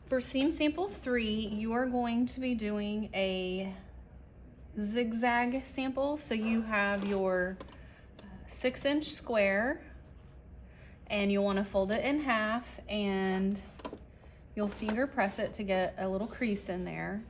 For seam sample 3, you are going to be doing a zigzag sample. So you have your 6-inch square and you'll want to fold it in half and you'll finger press it to get a little crease in there.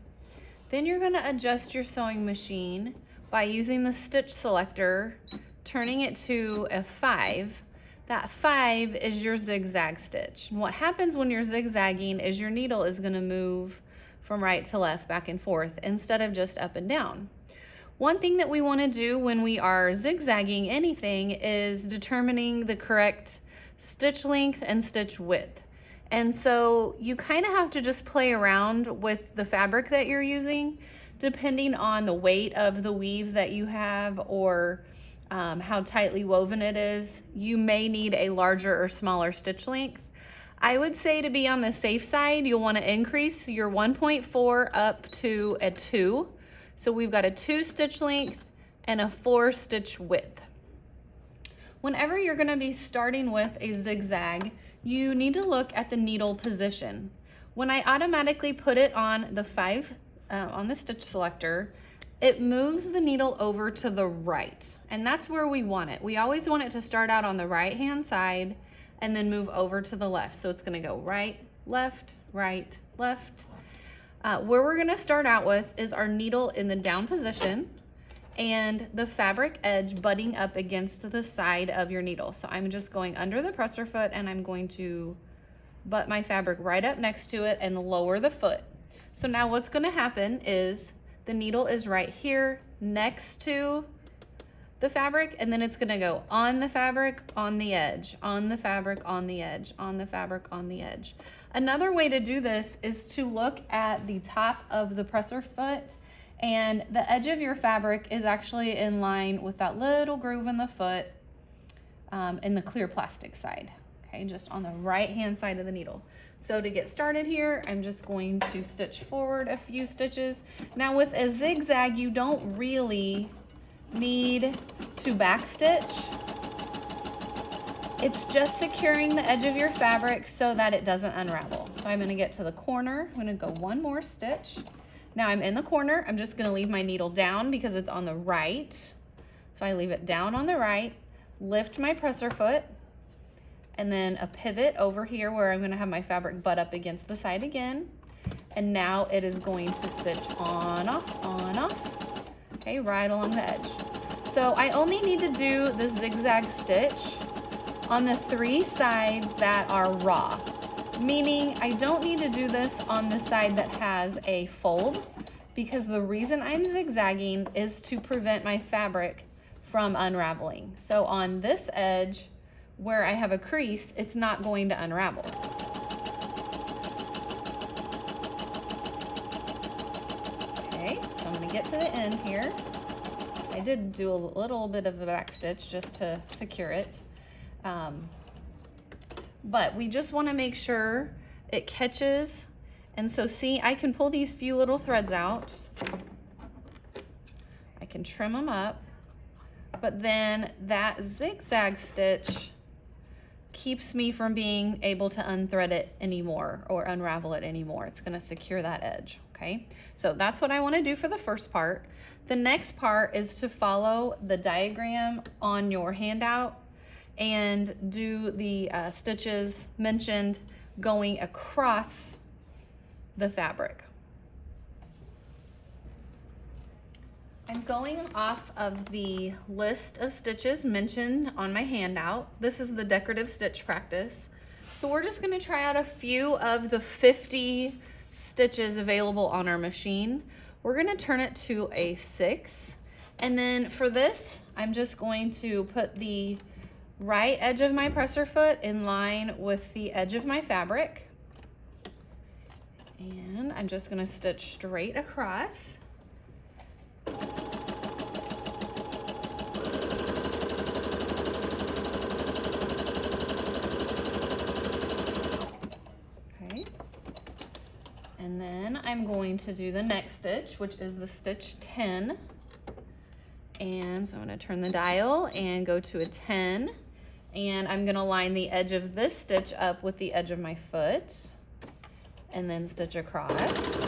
Then you're going to adjust your sewing machine by using the stitch selector, turning it to a 5. That 5 is your zigzag stitch. And what happens when you're zigzagging is your needle is going to move from right to left, back and forth, instead of just up and down. One thing that we want to do when we are zigzagging anything is determining the correct stitch length and stitch width. And so you kind of have to just play around with the fabric that you're using, depending on the weight of the weave that you have or how tightly woven it is. You may need a larger or smaller stitch length. I would say to be on the safe side, you'll want to increase your 1.4 up to a 2. So we've got a 2 stitch length and a 4 stitch width. Whenever you're going to be starting with a zigzag, you need to look at the needle position. When I automatically put it on the 5 on the stitch selector, it moves the needle over to the right, and that's where we want it. We always want it to start out on the right hand side and then move over to the left. So it's going to go right, left, right, left. Where we're going to start out with is our needle in the down position and the fabric edge butting up against the side of your needle. So I'm just going under the presser foot and I'm going to butt my fabric right up next to it and lower the foot. So now what's going to happen is the needle is right here next to the fabric, and then it's going to go on the fabric, on the edge, on the fabric, on the edge, on the fabric, on the edge. Another way to do this is to look at the top of the presser foot, and the edge of your fabric is actually in line with that little groove in the foot in the clear plastic side. Okay, just on the right hand side of the needle. So to get started here, I'm just going to stitch forward a few stitches. Now with a zigzag, you don't really need to back stitch. It's just securing the edge of your fabric so that it doesn't unravel. So I'm going to get to the corner. I'm going to go one more stitch. Now I'm in the corner. I'm just going to leave my needle down because it's on the right. So I leave it down on the right, lift my presser foot, and then a pivot over here where I'm going to have my fabric butt up against the side again. And now it is going to stitch on, off, okay, right along the edge. So I only need to do the zigzag stitch on the 3 sides that are raw, meaning I don't need to do this on the side that has a fold, because the reason I'm zigzagging is to prevent my fabric from unraveling. So on this edge, where I have a crease, it's not going to unravel. Okay, so I'm going to get to the end here. I did do a little bit of a back stitch just to secure it. But we just want to make sure it catches. And so see, I can pull these few little threads out. I can trim them up. But then that zigzag stitch keeps me from being able to unthread it anymore or unravel it anymore. It's going to secure that edge. Okay, so that's what I want to do for the first part. The next part is to follow the diagram on your handout and do the stitches mentioned going across the fabric. I'm going off of the list of stitches mentioned on my handout. This is the decorative stitch practice. So we're just going to try out a few of the 50 stitches available on our machine. We're going to turn it to a 6. And then for this, I'm just going to put the right edge of my presser foot in line with the edge of my fabric. And I'm just going to stitch straight across. Okay. And then I'm going to do the next stitch, which is the stitch 10. And so I'm going to turn the dial and go to a 10. And I'm going to line the edge of this stitch up with the edge of my foot. and then stitch across.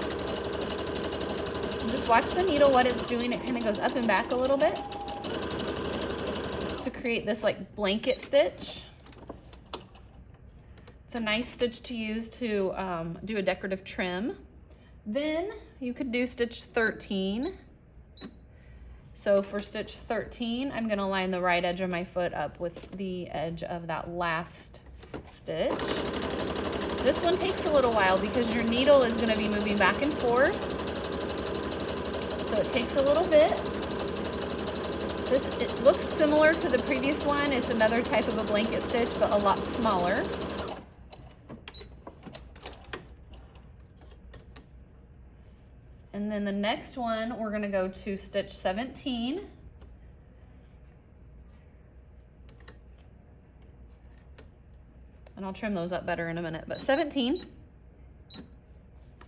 Just watch the needle, what it's doing. It kind of goes up and back a little bit to create this like blanket stitch. It's a nice stitch to use to do a decorative trim. Then you could do stitch 13. So for stitch 13, I'm gonna line the right edge of my foot up with the edge of that last stitch. This one takes a little while because your needle is gonna be moving back and forth. So it takes a little bit. It looks similar to the previous one. It's another type of a blanket stitch, but a lot smaller. And then the next one, we're gonna go to stitch 17. And I'll trim those up better in a minute, but 17.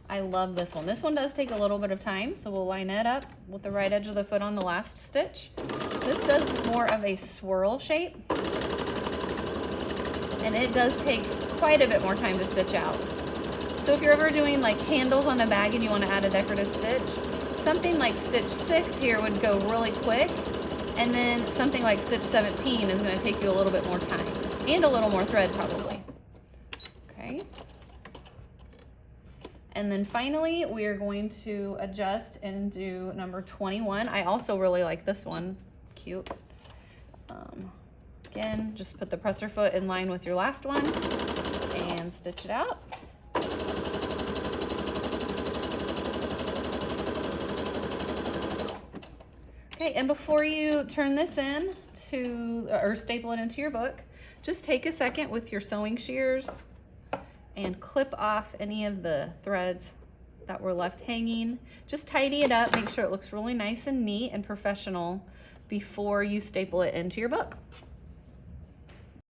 I love this one. This one does take a little bit of time, so we'll line it up with the right edge of the foot on the last stitch. This does more of a swirl shape, and it does take quite a bit more time to stitch out. So if you're ever doing like handles on a bag and you want to add a decorative stitch, something like stitch 6 here would go really quick, and then something like stitch 17 is going to take you a little bit more time and a little more thread probably. Okay. And then finally, we are going to adjust and do number 21. I also really like this one. It's cute. Again, just put the presser foot in line with your last one and stitch it out. Okay, and before you turn this in or staple it into your book, just take a second with your sewing shears and clip off any of the threads that were left hanging. Just tidy it up, make sure it looks really nice and neat and professional before you staple it into your book.